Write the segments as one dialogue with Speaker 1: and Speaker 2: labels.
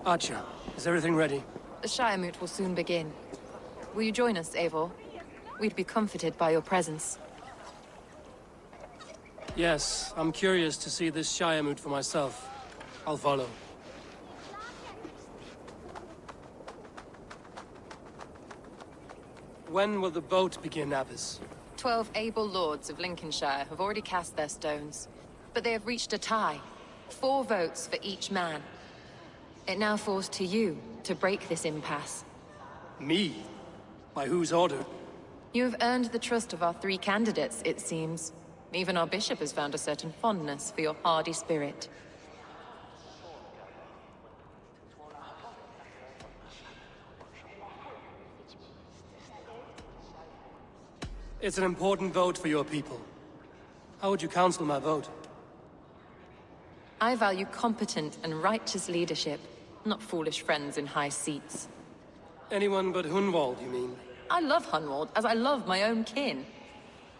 Speaker 1: Archer, is everything ready?
Speaker 2: The Shire Moot will soon begin. Will you join us, Eivor? We'd be comforted by your presence.
Speaker 1: Yes, I'm curious to see this Shire Moot for myself. I'll follow. When will the vote begin, Abbess?
Speaker 2: 12 able lords of Lincolnshire have already cast their stones, but they have reached a tie. 4 votes for each man. It now falls to you to break this impasse.
Speaker 1: Me? By whose order?
Speaker 2: You have earned the trust of our 3 candidates, it seems. Even our bishop has found a certain fondness for your hardy spirit.
Speaker 1: It's an important vote for your people. How would you counsel my vote?
Speaker 2: I value competent and righteous leadership, not foolish friends in high seats.
Speaker 1: Anyone but Hunwald, you mean?
Speaker 2: I love Hunwald as I love my own kin.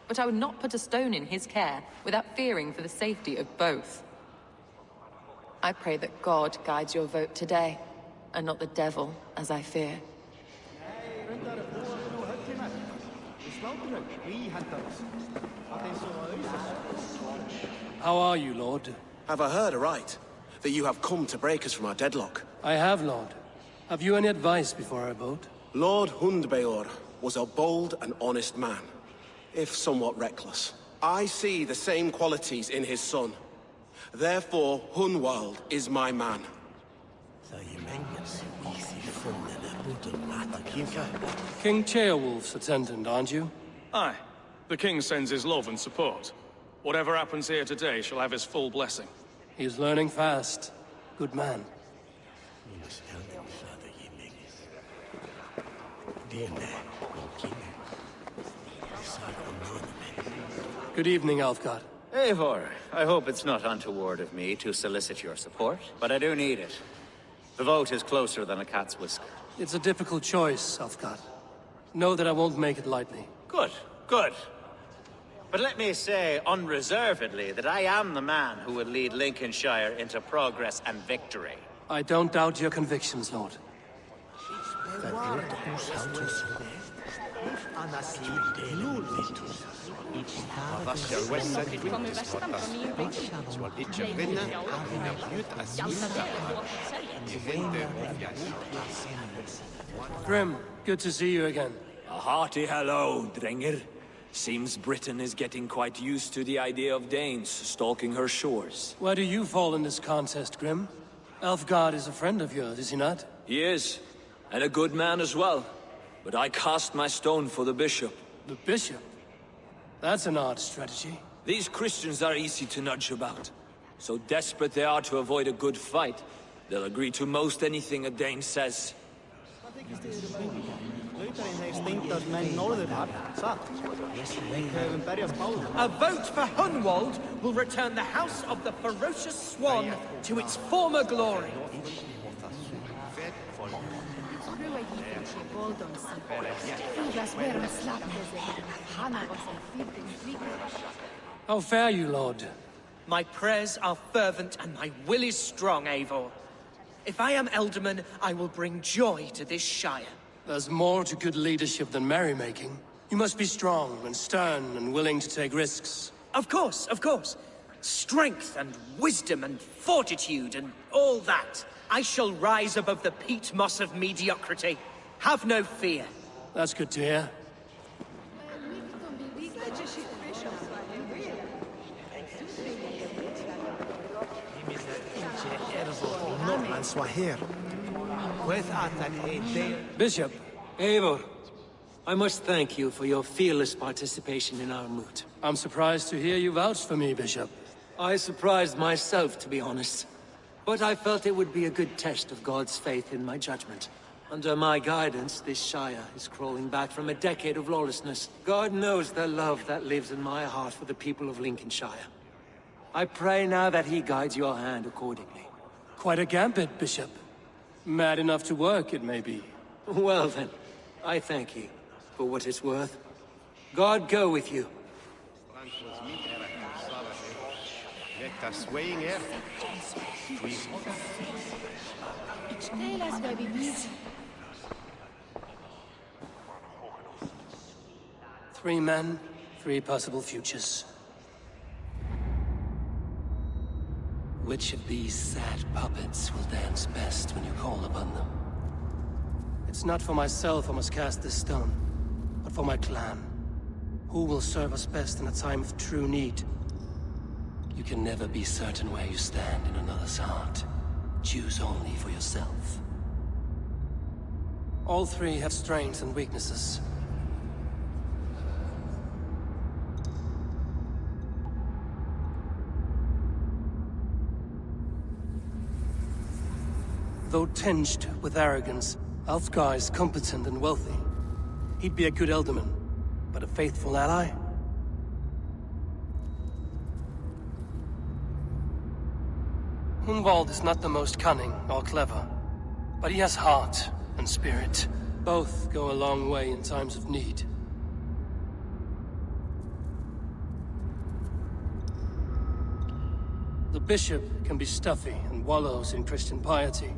Speaker 2: But I would not put a stone in his care without fearing for the safety of both. I pray that God guides your vote today, and not the devil, as I fear.
Speaker 1: How are you, Lord?
Speaker 3: Have I heard aright? That you have come to break us from our deadlock?
Speaker 1: I have, Lord. Have you any advice before I vote?
Speaker 3: Lord Hundbeor was a bold and honest man, if somewhat reckless. I see the same qualities in his son. Therefore, Hunwald is my man.
Speaker 1: King Ceolwulf's attendant, aren't you?
Speaker 4: Aye. The king sends his love and support. Whatever happens here today shall have his full blessing.
Speaker 1: He's learning fast. Good man. Good evening, Alfgard.
Speaker 5: Eivor, I hope it's not untoward of me to solicit your support, but I do need it. The vote is closer than a cat's whisker.
Speaker 1: It's a difficult choice, Alfgard. Know that I won't make it lightly.
Speaker 5: Good, good. But let me say unreservedly that I am the man who will lead Lincolnshire into progress and victory.
Speaker 1: I don't doubt your convictions, Lord. Grim, good to see you again.
Speaker 6: A hearty hello, Drenger. Seems Britain is getting quite used to the idea of Danes stalking her shores.
Speaker 1: Where do you fall in this contest, Grim? Alfgard is a friend of yours, is he not?
Speaker 6: He is, and a good man as well. But I cast my stone for the bishop.
Speaker 1: The bishop? That's an odd strategy.
Speaker 6: These Christians are easy to nudge about. So desperate they are to avoid a good fight, they'll agree to most anything a Dane says.
Speaker 7: A vote for Hunwald will return the House of the Ferocious Swan to its former glory.
Speaker 1: How fare you, Lord?
Speaker 7: My prayers are fervent and my will is strong, Eivor. If I am Elderman, I will bring joy to this Shire.
Speaker 1: There's more to good leadership than merrymaking. You must be strong and stern and willing to take risks.
Speaker 7: Of course, of course. Strength and wisdom and fortitude and all that. I shall rise above the peat moss of mediocrity. Have no fear.
Speaker 1: That's good to hear. Bishop,
Speaker 8: Eivor, I must thank you for your fearless participation in our moot.
Speaker 1: I'm surprised to hear you vouch for me, Bishop.
Speaker 8: I surprised myself, to be honest. But I felt it would be a good test of God's faith in my judgment. Under my guidance, this Shire is crawling back from a decade of lawlessness. God knows the love that lives in my heart for the people of Lincolnshire. I pray now that he guides your hand accordingly.
Speaker 1: Quite a gambit, Bishop. Mad enough to work, it may be.
Speaker 8: Well then, I thank you for what it's worth. God go with you.
Speaker 9: Jäkta swaying here.
Speaker 1: Three men, three possible futures. Which of these sad puppets will dance best when you call upon them? It's not for myself I must cast this stone, but for my clan. Who will serve us best in a time of true need? You can never be certain where you stand in another's heart. Choose only for yourself. All three have strengths and weaknesses. Though tinged with arrogance, Alfgar is competent and wealthy. He'd be a good Elderman, but a faithful ally? Hunwald is not the most cunning or clever, but he has heart and spirit. Both go a long way in times of need. The bishop can be stuffy and wallows in Christian piety.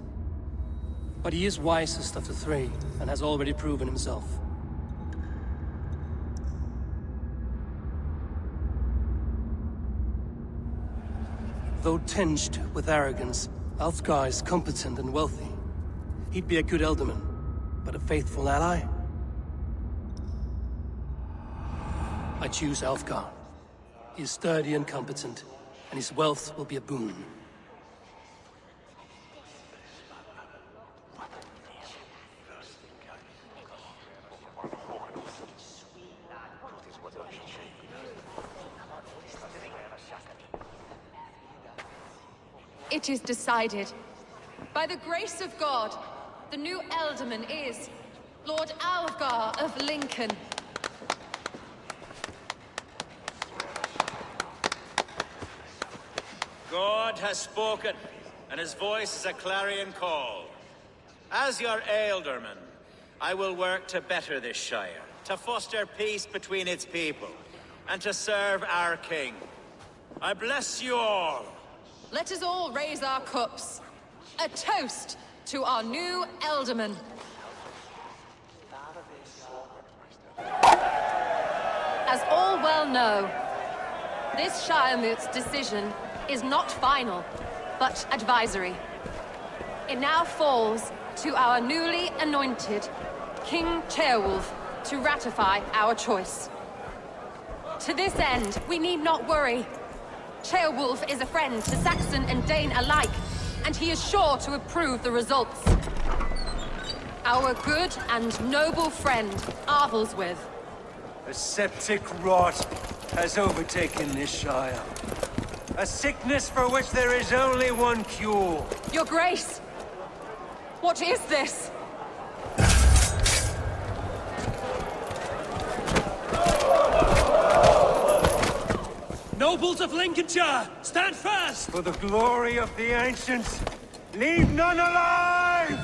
Speaker 1: But he is wisest of the three, and has already proven himself. Though tinged with arrogance, Alfgar is competent and wealthy. He'd be a good Elderman, but a faithful ally? I choose Alfgar. He is sturdy and competent, and his wealth will be a boon.
Speaker 2: It is decided. By the grace of God, the new Elderman is Lord Alfgar of Lincoln.
Speaker 5: God has spoken, and his voice is a clarion call. As your Ealdorman, I will work to better this Shire, to foster peace between its people, and to serve our king. I bless you all.
Speaker 2: Let us all raise our cups. A toast to our new Elderman. As all well know, this Shiremoot's decision is not final, but advisory. It now falls to our newly anointed King Ceolwulf to ratify our choice. To this end, we need not worry. Ceolwulf is a friend to Saxon and Dane alike, and he is sure to approve the results. Our good and noble friend, Arthelswith.
Speaker 8: A septic rot has overtaken this Shire. A sickness for which there is only one cure.
Speaker 2: Your Grace! What is this?
Speaker 1: Nobles of Lincolnshire, stand fast!
Speaker 8: For the glory of the ancients, leave none alive!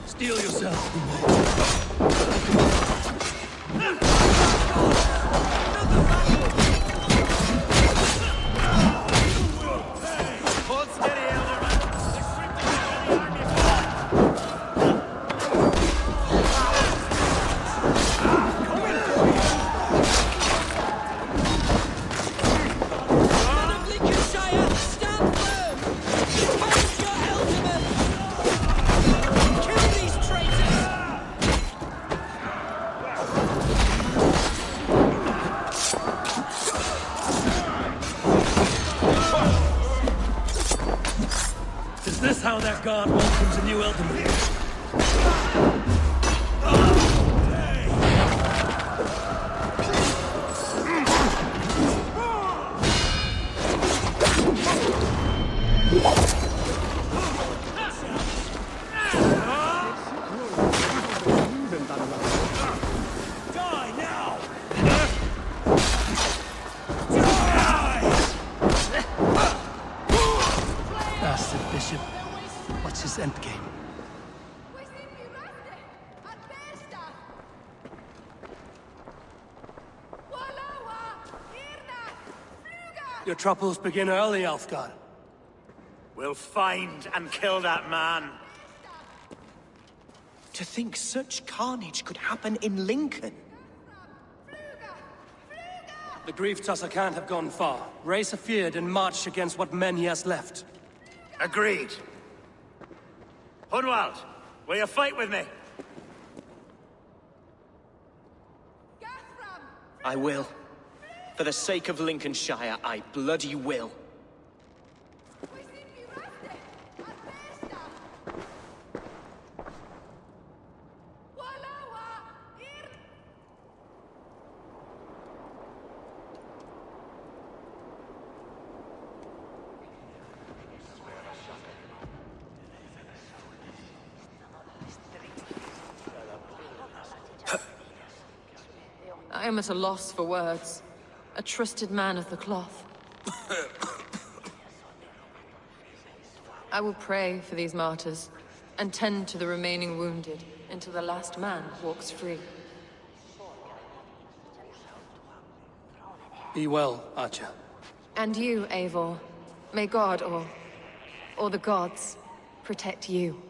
Speaker 1: Steel yourself.
Speaker 5: Hold steady, Elderman.
Speaker 7: Lincolnshire, stand firm! Defend your Elderman! Kill these traitors!
Speaker 1: Is this how their god welcomes a new Elderman?
Speaker 8: Die now!
Speaker 1: Bastard bishop. What's his endgame? Your troubles begin early, Alfgar.
Speaker 5: We'll find and kill that man.
Speaker 7: To think such carnage could happen in Lincoln.
Speaker 1: The grief Tusser can't have gone far. Raise a feared and march against what men he has left.
Speaker 5: Agreed. Hunwald, will you fight with me?
Speaker 7: I will. For the sake of Lincolnshire, I bloody will.
Speaker 2: I am at a loss for words. A trusted man of the cloth. I will pray for these martyrs, and tend to the remaining wounded, until the last man walks free.
Speaker 1: Be well, Archer.
Speaker 2: And you, Eivor. May God, or the gods, protect you.